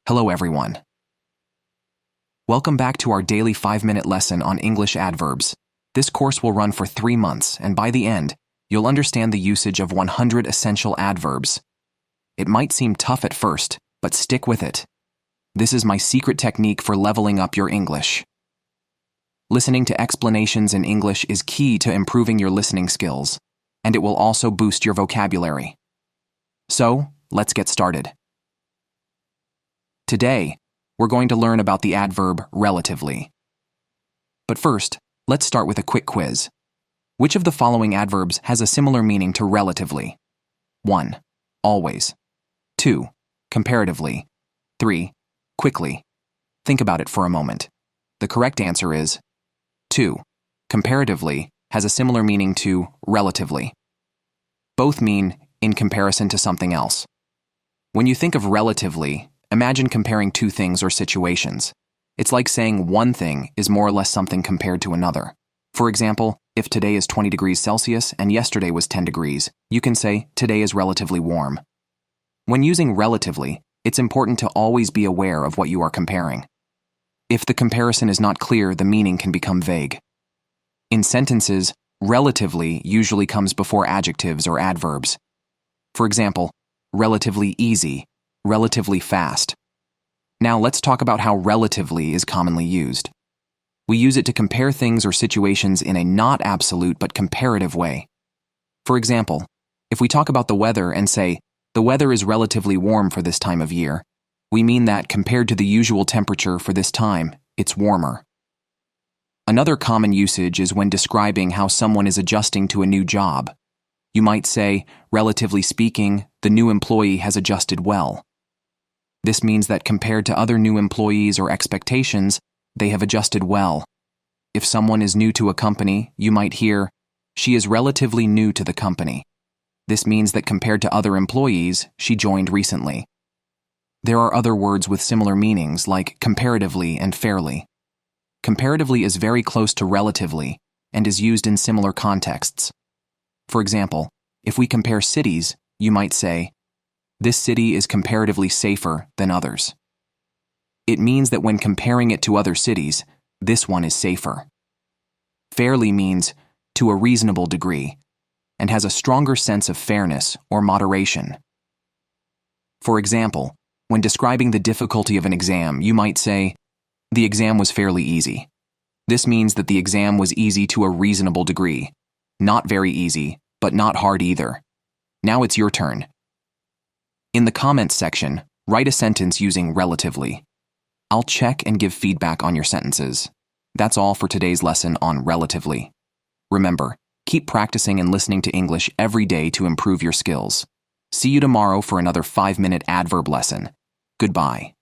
Hello everyone. Welcome back to our daily 5-minute lesson on English adverbs. This course will run for 3 months, and by the end, you'll understand the usage of 100 essential adverbs. It might seem tough at first, but stick with it. This is my secret technique for leveling up your English. Listening to explanations in English is key to improving your listening skills, and it will also boost your vocabulary. So, let's get started. Today, we're going to learn about the adverb relatively. But first, let's start with a quick quiz. Which of the following adverbs has a similar meaning to relatively? 1. Always. 2. Comparatively. 3. Quickly. Think about it for a moment. The correct answer is 2. Comparatively has a similar meaning to relatively. Both mean in comparison to something else. When you think of relatively, imagine comparing two things or situations. It's like saying one thing is more or less something compared to another. For example, if today is 20 degrees Celsius and yesterday was 10 degrees, you can say today is relatively warm. When using relatively, it's important to always be aware of what you are comparing. If the comparison is not clear, the meaning can become vague. In sentences, relatively usually comes before adjectives or adverbs. For example, relatively easy, relatively fast. Now let's talk about how relatively is commonly used. We use it to compare things or situations in a not absolute but comparative way. For example, if we talk about the weather and say, the weather is relatively warm for this time of year, we mean that compared to the usual temperature for this time, it's warmer. Another common usage is when describing how someone is adjusting to a new job. You might say, relatively speaking, the new employee has adjusted well. This means that compared to other new employees or expectations, they have adjusted well. If someone is new to a company, you might hear, she is relatively new to the company. This means that compared to other employees, she joined recently. There are other words with similar meanings like comparatively and fairly. Comparatively is very close to relatively and is used in similar contexts. For example, if we compare cities, you might say, this city is comparatively safer than others. It means that when comparing it to other cities, this one is safer. Fairly means to a reasonable degree and has a stronger sense of fairness or moderation. For example, when describing the difficulty of an exam, you might say, the exam was fairly easy. This means that the exam was easy to a reasonable degree. Not very easy, but not hard either. Now it's your turn. In the comments section, write a sentence using relatively. I'll check and give feedback on your sentences. That's all for today's lesson on relatively. Remember, keep practicing and listening to English every day to improve your skills. See you tomorrow for another 5-minute adverb lesson. Goodbye.